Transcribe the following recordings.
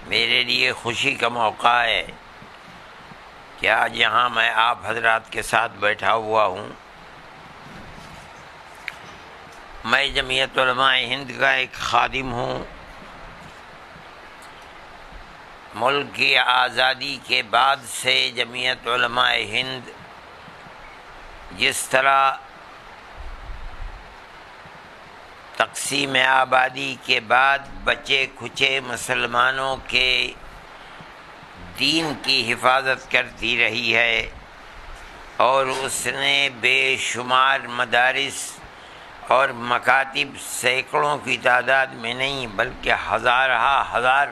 میرے لیے خوشی کا موقع ہے کہ آج یہاں میں آپ حضرات کے ساتھ بیٹھا ہوا ہوں۔ میں جمعیت علماء ہند کا ایک خادم ہوں۔ ملک کی آزادی کے بعد سے جمعیت علماء ہند جس طرح تقسیم آبادی کے بعد بچے کھچے مسلمانوں کے دین کی حفاظت کرتی رہی ہے اور اس نے بے شمار مدارس اور مکاتب سینکڑوں کی تعداد میں نہیں بلکہ ہزار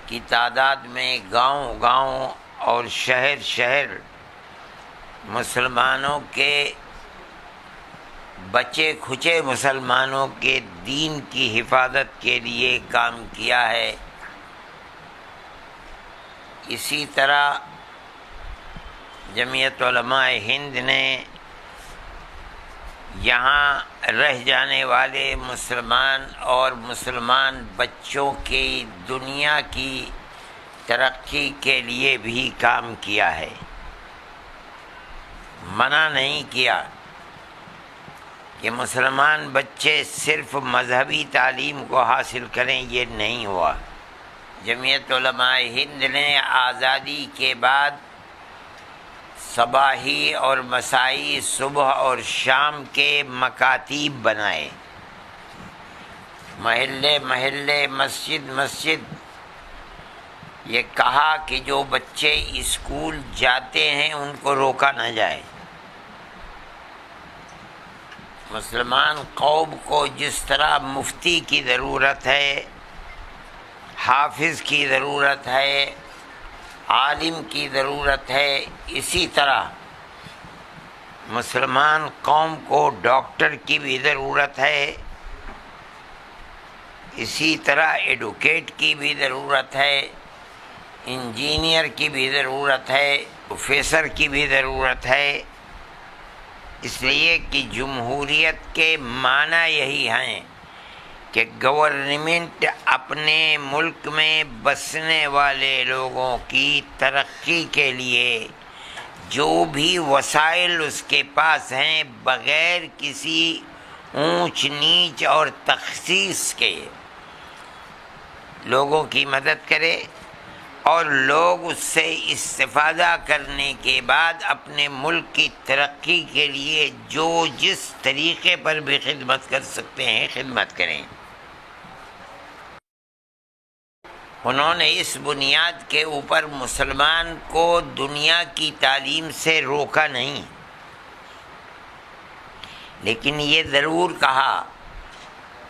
کی تعداد میں گاؤں گاؤں اور شہر شہر مسلمانوں کے بچے کھچے مسلمانوں کے دین کی حفاظت کے لیے کام کیا ہے۔ اسی طرح جمعیت علماء ہند نے یہاں رہ جانے والے مسلمان اور مسلمان بچوں کی دنیا کی ترقی کے لیے بھی کام کیا ہے۔ منع نہیں کیا کہ مسلمان بچے صرف مذہبی تعلیم کو حاصل کریں، یہ نہیں ہوا۔ جمعیت علماء ہند نے آزادی کے بعد صباحی اور مسائی، صبح اور شام کے مکاتب بنائے، محلے محلے، مسجد مسجد۔ یہ کہا کہ جو بچے اسکول جاتے ہیں ان کو روکا نہ جائے۔ مسلمان قوم کو جس طرح مفتی کی ضرورت ہے، حافظ کی ضرورت ہے، عالم کی ضرورت ہے، اسی طرح مسلمان قوم کو ڈاکٹر کی بھی ضرورت ہے، اسی طرح ایڈوکیٹ کی بھی ضرورت ہے، انجینئر کی بھی ضرورت ہے، پروفیسر کی بھی ضرورت ہے۔ اس لیے کہ جمہوریت کے معنی یہی ہیں کہ گورنمنٹ اپنے ملک میں بسنے والے لوگوں کی ترقی کے لیے جو بھی وسائل اس کے پاس ہیں بغیر کسی اونچ نیچ اور تخصیص کے لوگوں کی مدد کرے، اور لوگ اس سے استفادہ کرنے کے بعد اپنے ملک کی ترقی کے لیے جو جس طریقے پر بھی خدمت کر سکتے ہیں خدمت کریں۔ انہوں نے اس بنیاد کے اوپر مسلمان کو دنیا کی تعلیم سے روکا نہیں، لیکن یہ ضرور کہا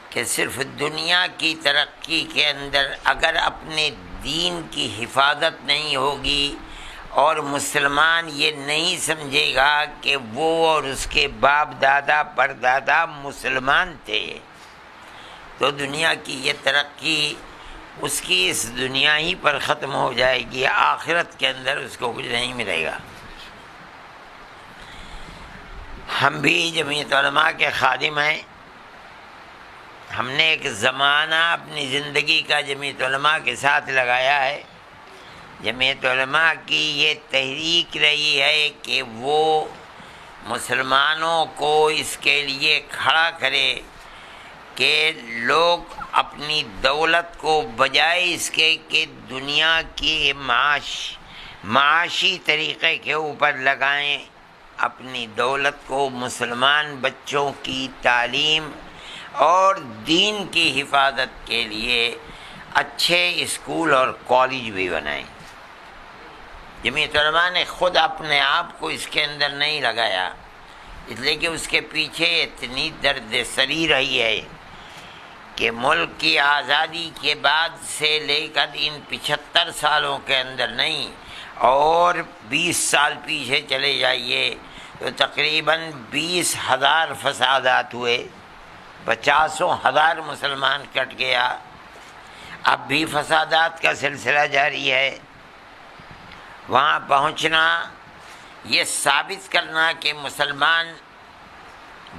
کہ صرف دنیا کی ترقی کے اندر اگر اپنے دین کی حفاظت نہیں ہوگی اور مسلمان یہ نہیں سمجھے گا کہ وہ اور اس کے باپ دادا پردادا مسلمان تھے تو دنیا کی یہ ترقی اس کی اس دنیا ہی پر ختم ہو جائے گی، آخرت کے اندر اس کو کچھ نہیں ملے گا۔ ہم بھی جمعیت علماء کے خادم ہیں۔ ہم نے ایک زمانہ اپنی زندگی کا جمعیت علماء کے ساتھ لگایا ہے۔ جمعیت علماء کی یہ تحریک رہی ہے کہ وہ مسلمانوں کو اس کے لیے کھڑا کرے کہ لوگ اپنی دولت کو بجائے اس کے کہ دنیا کی معاشی طریقے کے اوپر لگائیں، اپنی دولت کو مسلمان بچوں کی تعلیم اور دین کی حفاظت کے لیے اچھے اسکول اور کالج بھی بنائیں۔ جمعیت علماء نے خود اپنے آپ کو اس کے اندر نہیں لگایا، اس لیے کہ اس کے پیچھے اتنی درد سری رہی ہے کہ ملک کی آزادی کے بعد سے لے کر ان 75 سالوں کے اندر نہیں اور 20 سال پیچھے چلے جائیے تو تقریباً 20,000 فسادات ہوئے، 50,000 مسلمان کٹ گیا، اب بھی فسادات کا سلسلہ جاری ہے۔ وہاں پہنچنا، یہ ثابت کرنا کہ مسلمان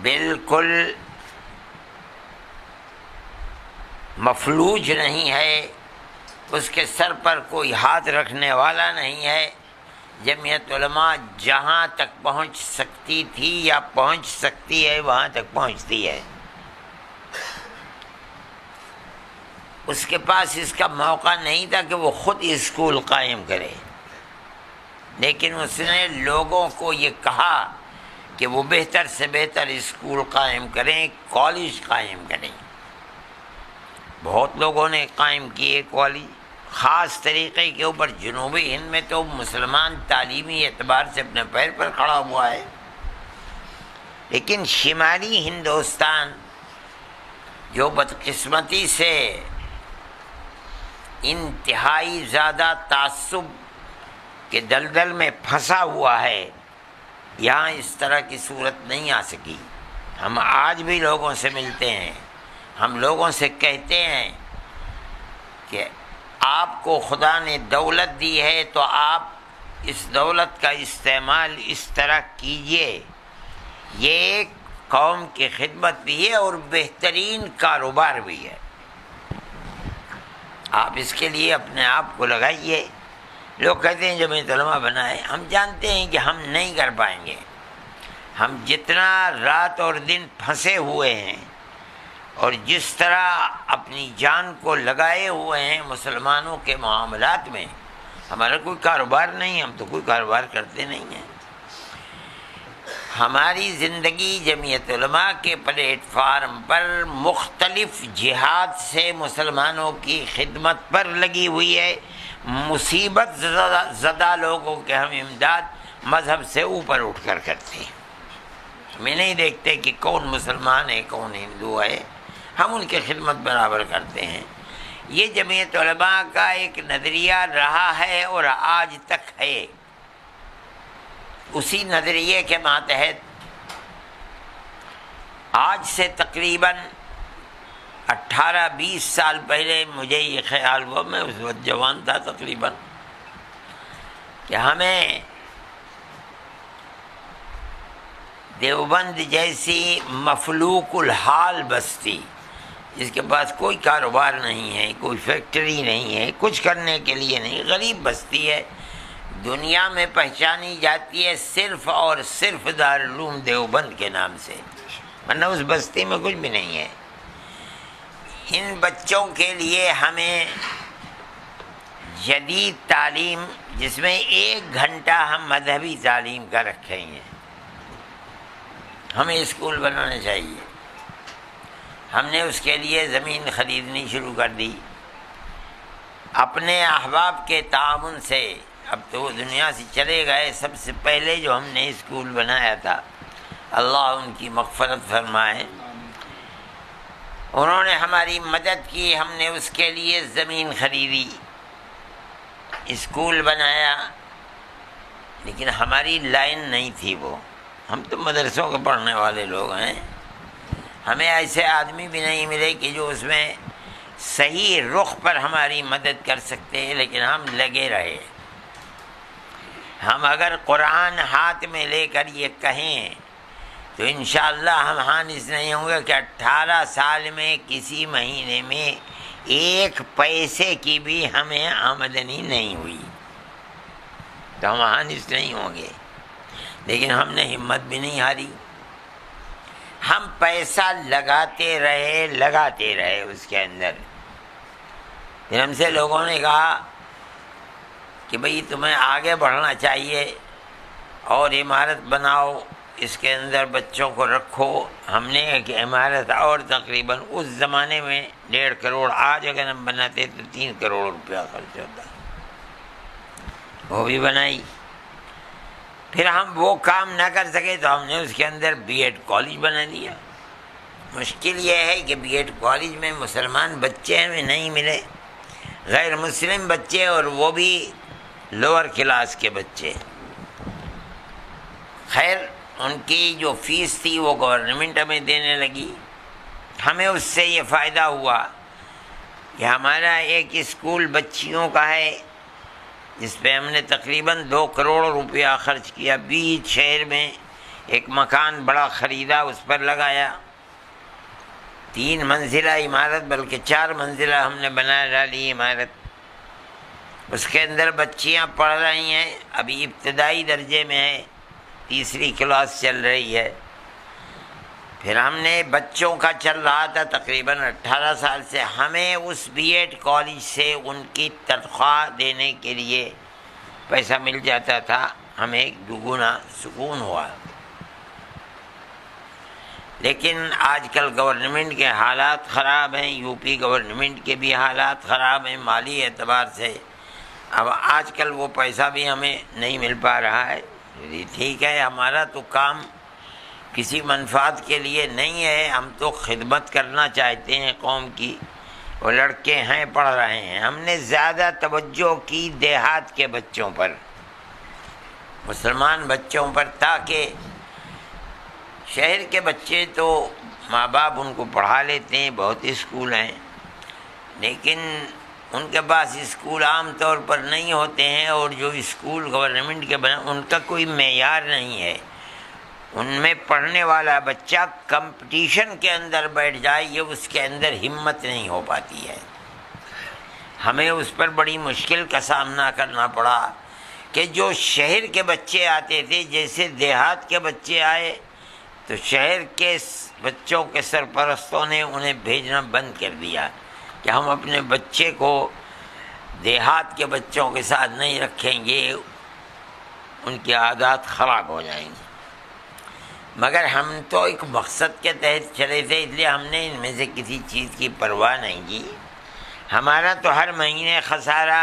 بالکل مفلوج نہیں ہے، اس کے سر پر کوئی ہاتھ رکھنے والا نہیں ہے۔ جمعیت علماء جہاں تک پہنچ سکتی تھی یا پہنچ سکتی ہے وہاں تک پہنچتی ہے۔ اس کے پاس اس کا موقع نہیں تھا کہ وہ خود اسکول قائم کرے، لیکن اس نے لوگوں کو یہ کہا کہ وہ بہتر سے بہتر اسکول قائم کریں، کالج قائم کریں۔ بہت لوگوں نے قائم کیے کالج، خاص طریقے کے اوپر۔ جنوبی ہند میں تو مسلمان تعلیمی اعتبار سے اپنے پیر پر کھڑا ہوا ہے، لیکن شمالی ہندوستان جو بدقسمتی سے انتہائی زیادہ تعصب کے دلدل میں پھنسا ہوا ہے، یہاں اس طرح کی صورت نہیں آ سکی۔ ہم آج بھی لوگوں سے ملتے ہیں، ہم لوگوں سے کہتے ہیں کہ آپ کو خدا نے دولت دی ہے تو آپ اس دولت کا استعمال اس طرح کیجئے، یہ ایک قوم کی خدمت بھی ہے اور بہترین کاروبار بھی ہے، آپ اس کے لیے اپنے آپ کو لگائیے۔ لوگ کہتے ہیں جمعیت علماء بنائے، ہم جانتے ہیں کہ ہم نہیں کر پائیں گے۔ ہم جتنا رات اور دن پھنسے ہوئے ہیں اور جس طرح اپنی جان کو لگائے ہوئے ہیں مسلمانوں کے معاملات میں، ہمارا کوئی کاروبار نہیں، ہم تو کوئی کاروبار کرتے نہیں ہیں۔ ہماری زندگی جمعیت علماء کے پلیٹ فارم پر مختلف جہاد سے مسلمانوں کی خدمت پر لگی ہوئی ہے۔ مصیبت زدہ لوگوں کے ہم امداد مذہب سے اوپر اٹھ کر کرتے ہیں۔ ہمیں نہیں دیکھتے کہ کون مسلمان ہے کون ہندو ہے، ہم ان کی خدمت برابر کرتے ہیں۔ یہ جمعیت علماء کا ایک نظریہ رہا ہے اور آج تک ہے۔ اسی نظریے کے ماتحت آج سے تقریباً 18-20 سال پہلے مجھے یہ خیال ہوا، میں اس وقت جوان تھا تقریباً، کہ ہمیں دیوبند جیسی مفلوق الحال بستی، جس کے پاس کوئی کاروبار نہیں ہے، کوئی فیکٹری نہیں ہے، کچھ کرنے کے لیے نہیں، غریب بستی ہے، دنیا میں پہچانی جاتی ہے صرف اور صرف دارالعلوم دیوبند کے نام سے، ورنہ اس بستی میں کچھ بھی نہیں ہے۔ ان بچوں کے لیے ہمیں جدید تعلیم، جس میں 1 گھنٹہ ہم مذہبی تعلیم کا رکھیں گے، ہمیں اسکول بنانا چاہیے۔ ہم نے اس کے لیے زمین خریدنی شروع کر دی، اپنے احباب کے تعاون سے۔ اب تو وہ دنیا سے چلے گئے، سب سے پہلے جو ہم نے اسکول بنایا تھا، اللہ ان کی مغفرت فرمائے، انہوں نے ہماری مدد کی، ہم نے اس کے لیے زمین خریدی، اسکول بنایا، لیکن ہماری لائن نہیں تھی وہ۔ ہم تو مدرسوں کے پڑھنے والے لوگ ہیں، ہمیں ایسے آدمی بھی نہیں ملے کہ جو اس میں صحیح رخ پر ہماری مدد کر سکتے ہیں، لیکن ہم لگے رہے۔ ہم اگر قرآن ہاتھ میں لے کر یہ کہیں تو انشاءاللہ ہم حانث نہیں ہوں گے کہ 18 سال میں کسی مہینے میں 1 پیسے کی بھی ہمیں آمدنی نہیں ہوئی، تو ہم حانث نہیں ہوں گے۔ لیکن ہم نے ہمت بھی نہیں ہاری، ہم پیسہ لگاتے رہے اس کے اندر۔ پھر ہم سے لوگوں نے کہا کہ بھئی تمہیں آگے بڑھنا چاہیے اور عمارت بناؤ، اس کے اندر بچوں کو رکھو۔ ہم نے ایک عمارت اور تقریباً اس زمانے میں 1.5 کروڑ، آج اگر ہم بناتے تو 3 کروڑ روپیہ خرچ ہوتا، وہ بھی بنائی۔ پھر ہم وہ کام نہ کر سکے تو ہم نے اس کے اندر B.Ed کالج بنا دیا۔ مشکل یہ ہے کہ B.Ed کالج میں مسلمان بچے ہمیں نہیں ملے، غیر مسلم بچے، اور وہ بھی لوور کلاس کے بچے۔ خیر ان کی جو فیس تھی وہ گورنمنٹ ہمیں دینے لگی۔ ہمیں اس سے یہ فائدہ ہوا کہ ہمارا ایک اسکول بچیوں کا ہے، جس پہ ہم نے تقریباً 2 کروڑ روپیہ خرچ کیا۔ بیچ شہر میں ایک مکان بڑا خریدا، اس پر لگایا، 3 منزلہ عمارت، بلکہ 4 منزلہ ہم نے بنا ڈالی عمارت۔ اس کے اندر بچیاں پڑھ رہی ہیں، ابھی ابتدائی درجے میں ہے، تیسری کلاس چل رہی ہے۔ پھر ہم نے بچوں کا چل رہا تھا تقریباً 18 سال سے، ہمیں اس بی ایڈ کالج سے ان کی تنخواہ دینے کے لیے پیسہ مل جاتا تھا، ہمیں دگنا سکون ہوا۔ لیکن آج کل گورنمنٹ کے حالات خراب ہیں، یو پی گورنمنٹ کے بھی حالات خراب ہیں مالی اعتبار سے، اب آج کل وہ پیسہ بھی ہمیں نہیں مل پا رہا ہے۔ ٹھیک ہے، ہمارا تو کام کسی منفعت کے لیے نہیں ہے، ہم تو خدمت کرنا چاہتے ہیں قوم کی۔ وہ لڑکے ہیں پڑھ رہے ہیں، ہم نے زیادہ توجہ کی دیہات کے بچوں پر، مسلمان بچوں پر، تاکہ شہر کے بچے تو ماں باپ ان کو پڑھا لیتے ہیں، بہت اسکول ہیں، لیکن ان کے پاس اسکول عام طور پر نہیں ہوتے ہیں، اور جو اسکول گورنمنٹ کے بنے ان کا کوئی معیار نہیں ہے۔ ان میں پڑھنے والا بچہ کمپٹیشن کے اندر بیٹھ جائے، یہ اس کے اندر ہمت نہیں ہو پاتی ہے۔ ہمیں اس پر بڑی مشکل کا سامنا کرنا پڑا کہ جو شہر کے بچے آتے تھے، جیسے دیہات کے بچے آئے تو شہر کے بچوں کے سرپرستوں نے انہیں بھیجنا بند کر دیا کہ ہم اپنے بچے کو دیہات کے بچوں کے ساتھ نہیں رکھیں گے، ان کی عادات خراب ہو جائیں گی۔ مگر ہم تو ایک مقصد کے تحت چلے تھے، اس لیے ہم نے ان میں سے کسی چیز کی پرواہ نہیں کی۔ ہمارا تو ہر مہینے خسارہ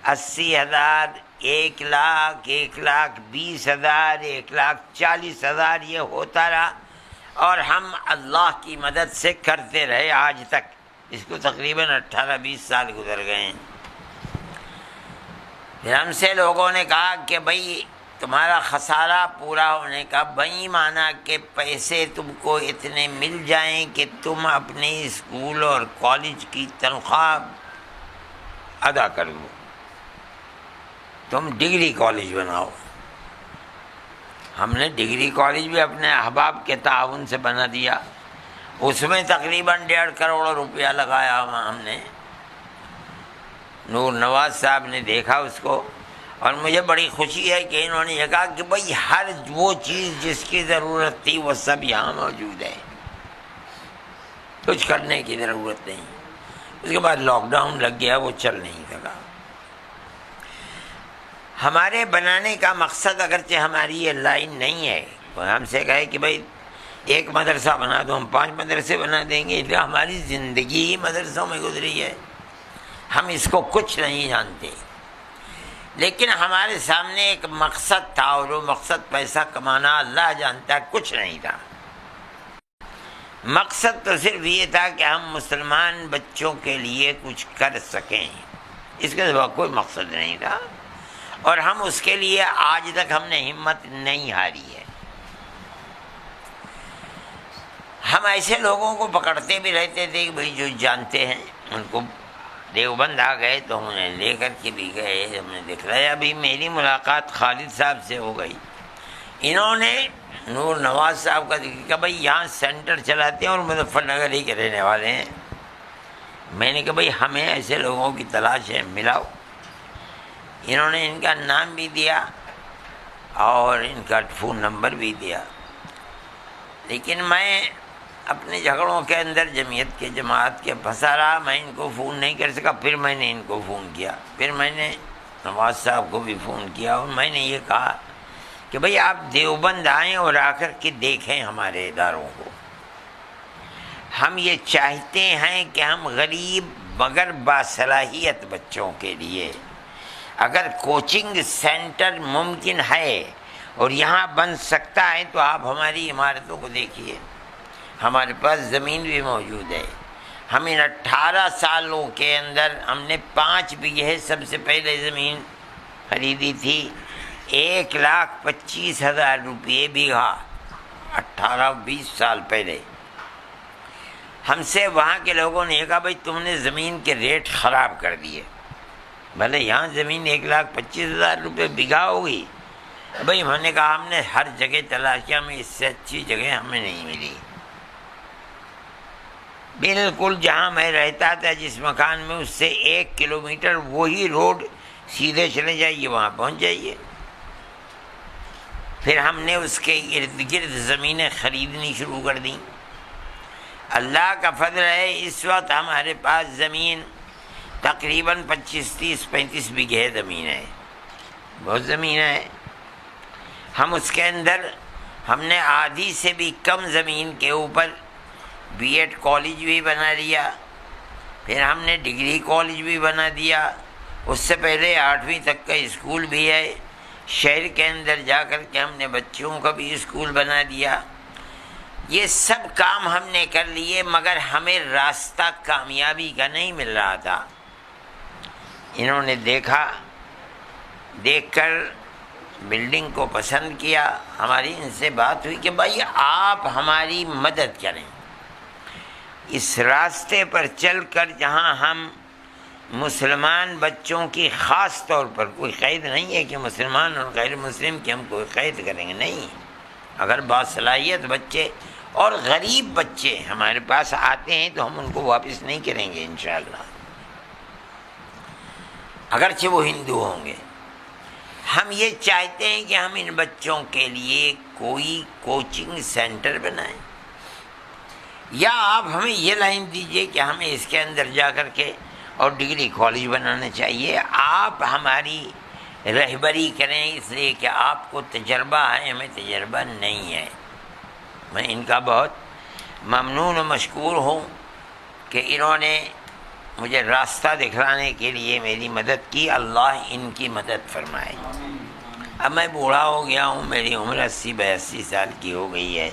80,000، 1,00,000، 1,20,000، 1,40,000 یہ ہوتا رہا، اور ہم اللہ کی مدد سے کرتے رہے آج تک۔ اس کو تقریباً 18-20 سال گزر گئے ہیں۔ پھر ہم سے لوگوں نے کہا کہ بھائی تمہارا خسارہ پورا ہونے کا بئی معنی کہ پیسے تم کو اتنے مل جائیں کہ تم اپنے اسکول اور کالج کی تنخواہ ادا کر دو، تم ڈگری کالج بناؤ۔ ہم نے ڈگری کالج بھی اپنے احباب کے تعاون سے بنا دیا، اس میں تقریباً 1.5 کروڑ روپیہ لگایا ہم نے۔ نور نواز صاحب نے دیکھا اس کو، اور مجھے بڑی خوشی ہے کہ انہوں نے یہ کہا کہ بھائی ہر وہ چیز جس کی ضرورت تھی وہ سب یہاں موجود ہے، کچھ کرنے کی ضرورت نہیں۔ اس کے بعد لاک ڈاؤن لگ گیا، وہ چل نہیں سکا۔ ہمارے بنانے کا مقصد اگرچہ ہماری یہ لائن نہیں ہے، ہم سے کہے کہ بھائی 1 مدرسہ بنا دو، ہم 5 مدرسے بنا دیں گے، جو ہماری زندگی ہی مدرسوں میں گزری ہے، ہم اس کو کچھ نہیں جانتے۔ لیکن ہمارے سامنے ایک مقصد تھا، اور وہ مقصد پیسہ کمانا، اللہ جانتا ہے کچھ نہیں تھا۔ مقصد تو صرف یہ تھا کہ ہم مسلمان بچوں کے لیے کچھ کر سکیں، اس کے سوا کوئی مقصد نہیں تھا، اور ہم اس کے لیے آج تک ہم نے ہمت نہیں ہاری ہے۔ ہم ایسے لوگوں کو پکڑتے بھی رہتے تھے کہ بھئی جو جانتے ہیں ان کو، دیوبند آ گئے تو ہم انہیں لے کر کے بھی گئے، ہم نے دکھلایا۔ ابھی میری ملاقات خالد صاحب سے ہو گئی، انہوں نے نور نواز صاحب کا ذکر کیا، بھائی یہاں سینٹر چلاتے ہیں اور مظفر نگر ہی کے رہنے والے ہیں۔ میں نے کہا بھائی ہمیں ایسے لوگوں کی تلاش ہے، ملاؤ۔ انہوں نے ان کا نام بھی دیا اور ان کا فون نمبر بھی دیا، لیکن میں اپنے جھگڑوں کے اندر جمعیت کے جماعت کے پھنسا رہا، میں ان کو فون نہیں کر سکا۔ پھر میں نے ان کو فون کیا، پھر میں نے نواز صاحب کو بھی فون کیا، اور میں نے یہ کہا کہ بھئی آپ دیوبند آئیں اور آ کر کے دیکھیں ہمارے اداروں کو۔ ہم یہ چاہتے ہیں کہ ہم غریب مگر باصلاحیت بچوں کے لیے اگر کوچنگ سینٹر ممکن ہے اور یہاں بن سکتا ہے تو آپ ہماری عمارتوں کو دیکھیے، ہمارے پاس زمین بھی موجود ہے۔ ہم ان 18 سالوں کے اندر ہم نے 5 بیگھے سب سے پہلے زمین خریدی تھی، 1,25,000 روپئے بیگھا، 18-20 سال پہلے۔ ہم سے وہاں کے لوگوں نے کہا بھائی تم نے زمین کے ریٹ خراب کر دیے، بھلے یہاں زمین 1,25,000 روپئے بیگھا ہوگی۔ بھائی ہم نے کہا ہم نے ہر جگہ تلاش کیا، ہمیں اس سے اچھی جگہ ہمیں نہیں ملی۔ بالکل جہاں میں رہتا تھا جس مکان میں، اس سے 1 کلومیٹر وہی روڈ سیدھے چلے جائیے، وہاں پہنچ جائیے۔ پھر ہم نے اس کے ارد گرد زمینیں خریدنی شروع کر دیں۔ اللہ کا فضل ہے، اس وقت ہمارے پاس زمین تقریباً 25-30-35 بیگھے زمین ہے، بہت زمین ہے۔ ہم اس کے اندر ہم نے آدھی سے بھی کم زمین کے اوپر بی ایڈ کالج بھی بنا لیا، پھر ہم نے ڈگری کالج بھی بنا دیا، اس سے پہلے 8ویں تک کا اسکول بھی ہے، شہر کے اندر جا کر کے ہم نے بچوں کا بھی اسکول بنا دیا۔ یہ سب کام ہم نے کر لیے، مگر ہمیں راستہ کامیابی کا نہیں مل رہا تھا۔ انہوں نے دیکھ کر بلڈنگ کو پسند کیا، ہماری ان سے بات ہوئی کہ بھائی آپ ہماری مدد کریں، اس راستے پر چل کر جہاں ہم مسلمان بچوں کی، خاص طور پر کوئی قید نہیں ہے کہ مسلمان اور غیر مسلم کی ہم کوئی قید کریں گے، نہیں، اگر باصلاحیت بچے اور غریب بچے ہمارے پاس آتے ہیں تو ہم ان کو واپس نہیں کریں گے انشاءاللہ، اگرچہ وہ ہندو ہوں گے۔ ہم یہ چاہتے ہیں کہ ہم ان بچوں کے لیے کوئی کوچنگ سینٹر بنائیں، یا آپ ہمیں یہ لائن دیجئے کہ ہمیں اس کے اندر جا کر کے اور ڈگری کالج بنانا چاہیے، آپ ہماری رہبری کریں، اس لیے کہ آپ کو تجربہ ہے، ہمیں تجربہ نہیں ہے۔ میں ان کا بہت ممنون و مشکور ہوں کہ انہوں نے مجھے راستہ دکھلانے کے لیے میری مدد کی، اللہ ان کی مدد فرمائے۔ اب میں بوڑھا ہو گیا ہوں، میری عمر 80-82 سال کی ہو گئی ہے،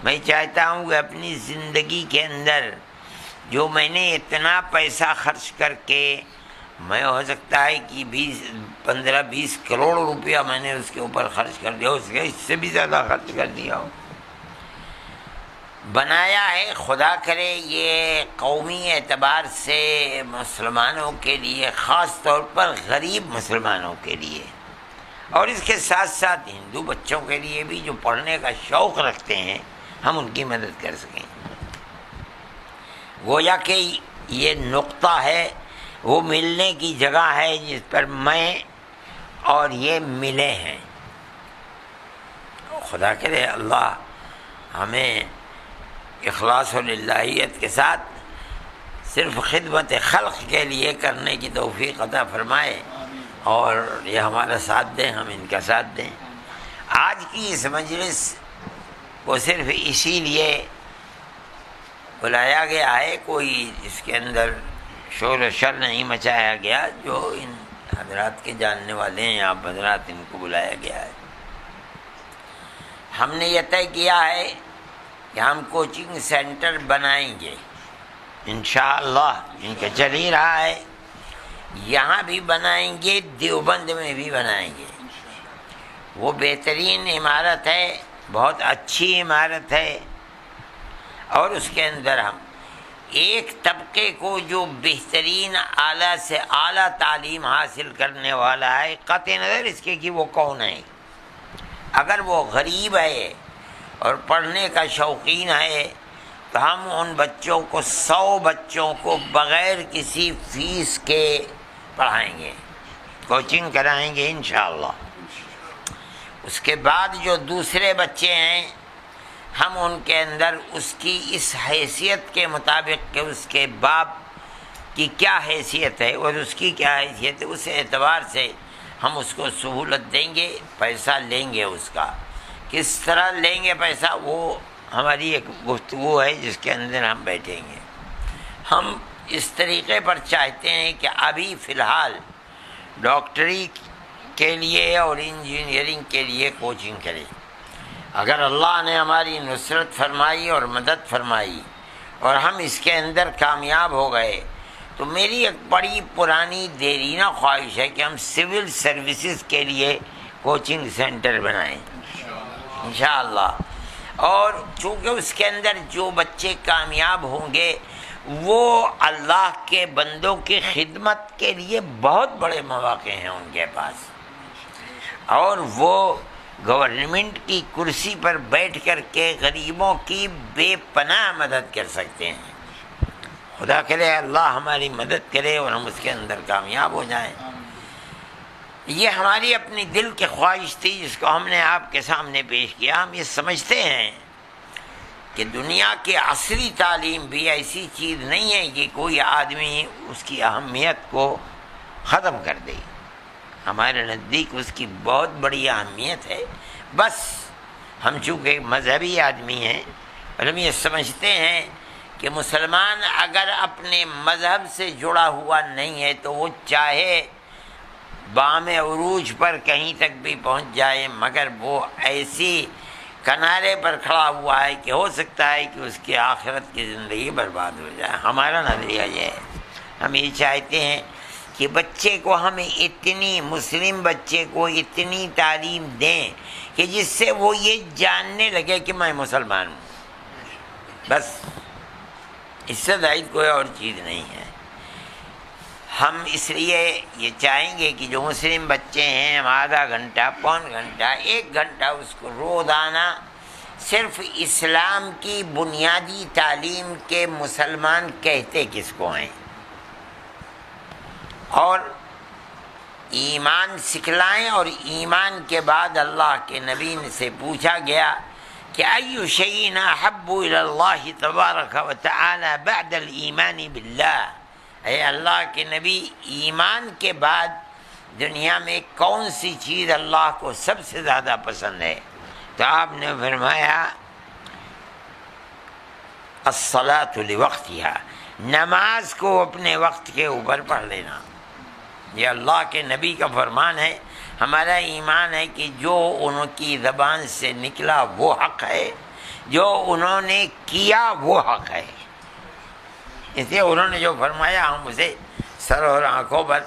میں چاہتا ہوں کہ اپنی زندگی کے اندر جو میں نے اتنا پیسہ خرچ کر کے، میں ہو سکتا ہے کہ 15-20 کروڑ روپیہ میں نے اس کے اوپر خرچ کر دیا، اس سے بھی زیادہ خرچ کر دیا ہو، بنایا ہے، خدا کرے یہ قومی اعتبار سے مسلمانوں کے لیے، خاص طور پر غریب مسلمانوں کے لیے، اور اس کے ساتھ ساتھ ہندو بچوں کے لیے بھی جو پڑھنے کا شوق رکھتے ہیں، ہم ان کی مدد کر سکیں۔ گویا کہ یہ نقطہ ہے، وہ ملنے کی جگہ ہے جس پر میں اور یہ ملے ہیں۔ خدا کرے اللہ ہمیں اخلاص و للہیت کے ساتھ صرف خدمت خلق کے لیے کرنے کی توفیق عطا فرمائے، اور یہ ہمارا ساتھ دیں، ہم ان کا ساتھ دیں۔ آج کی اس مجلس کو صرف اسی لیے بلایا گیا ہے، کوئی اس کے اندر شور و شر نہیں مچایا گیا، جو ان حضرات کے جاننے والے ہیں، آپ حضرات، ان کو بلایا گیا ہے۔ ہم نے یہ طے کیا ہے کہ ہم کوچنگ سینٹر بنائیں گے انشاءاللہ، ان کا چل ہی رہا ہے، یہاں بھی بنائیں گے، دیوبند میں بھی بنائیں گے۔ وہ بہترین عمارت ہے، بہت اچھی عمارت ہے، اور اس کے اندر ہم ایک طبقے کو جو بہترین اعلیٰ سے اعلیٰ تعلیم حاصل کرنے والا ہے، قطع نظر اس کے کہ وہ کون ہے، اگر وہ غریب ہے اور پڑھنے کا شوقین ہے تو ہم ان بچوں کو 100 بچوں کو بغیر کسی فیس کے پڑھائیں گے، کوچنگ کرائیں گے انشاءاللہ۔ اس کے بعد جو دوسرے بچے ہیں، ہم ان کے اندر اس کی اس حیثیت کے مطابق کہ اس کے باپ کی کیا حیثیت ہے اور اس کی کیا حیثیت ہے، اس اعتبار سے ہم اس کو سہولت دیں گے، پیسہ لیں گے، اس کا کس طرح لیں گے پیسہ، وہ ہماری ایک گفتگو ہے جس کے اندر ہم بیٹھیں گے۔ ہم اس طریقے پر چاہتے ہیں کہ ابھی فی الحال ڈاکٹری کے لیے اور انجینئرنگ کے لیے کوچنگ کریں، اگر اللہ نے ہماری نصرت فرمائی اور مدد فرمائی اور ہم اس کے اندر کامیاب ہو گئے تو میری ایک بڑی پرانی دیرینہ خواہش ہے کہ ہم سول سروسز کے لیے کوچنگ سینٹر بنائیں انشاءاللہ، اور چونکہ اس کے اندر جو بچے کامیاب ہوں گے وہ اللہ کے بندوں کی خدمت کے لیے بہت بڑے مواقع ہیں ان کے پاس، اور وہ گورنمنٹ کی کرسی پر بیٹھ کر کے غریبوں کی بے پناہ مدد کر سکتے ہیں۔ خدا کرے اللہ ہماری مدد کرے اور ہم اس کے اندر کامیاب ہو جائیں۔ یہ ہماری اپنی دل کی خواہش تھی جس کو ہم نے آپ کے سامنے پیش کیا۔ ہم یہ سمجھتے ہیں کہ دنیا کی عصری تعلیم بھی ایسی چیز نہیں ہے کہ کوئی آدمی اس کی اہمیت کو ختم کر دے۔ ہمارے نزدیک اس کی بہت بڑی اہمیت ہے، بس ہم چونکہ مذہبی آدمی ہیں اور ہم یہ سمجھتے ہیں کہ مسلمان اگر اپنے مذہب سے جڑا ہوا نہیں ہے تو وہ چاہے بام عروج پر کہیں تک بھی پہنچ جائے، مگر وہ ایسی کنارے پر کھڑا ہوا ہے کہ ہو سکتا ہے کہ اس کی آخرت کی زندگی برباد ہو جائے۔ ہمارا نظریہ یہ ہے، ہم یہ چاہتے ہیں کہ بچے کو ہم اتنی مسلم بچے کو اتنی تعلیم دیں کہ جس سے وہ یہ جاننے لگے کہ میں مسلمان ہوں، بس اس سے زائد کوئی اور چیز نہیں ہے۔ ہم اس لیے یہ چاہیں گے کہ جو مسلم بچے ہیں ہم آدھا گھنٹہ، پون گھنٹہ، 1 گھنٹہ اس کو روزانہ صرف اسلام کی بنیادی تعلیم کے مسلمان کہتے کس کو ہیں اور ایمان سکھلائیں، اور ایمان کے بعد اللہ کے نبی سے پوچھا گیا کہ ای شیء احب الی اللہ تبارک و تعالی بعد الایمان باللہ، اے اللہ کے نبی ایمان کے بعد دنیا میں کون سی چیز اللہ کو سب سے زیادہ پسند ہے؟ تو آپ نے فرمایا الصلاۃ لوقتہا، نماز کو اپنے وقت کے اوپر پڑھ لینا۔ یہ اللہ کے نبی کا فرمان ہے۔ ہمارا ایمان ہے کہ جو ان کی زبان سے نکلا وہ حق ہے، جو انہوں نے کیا وہ حق ہے، اس لیے انہوں نے جو فرمایا ہم اسے سر اور آنکھوں پر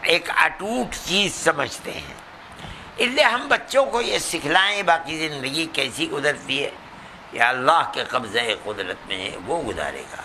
ایک اٹوٹ چیز سمجھتے ہیں۔ اس لیے ہم بچوں کو یہ سکھلائیں باقی زندگی کیسی گزرتی ہے، یہ اللہ کے قبضۂ قدرت میں ہے، وہ گزارے گا۔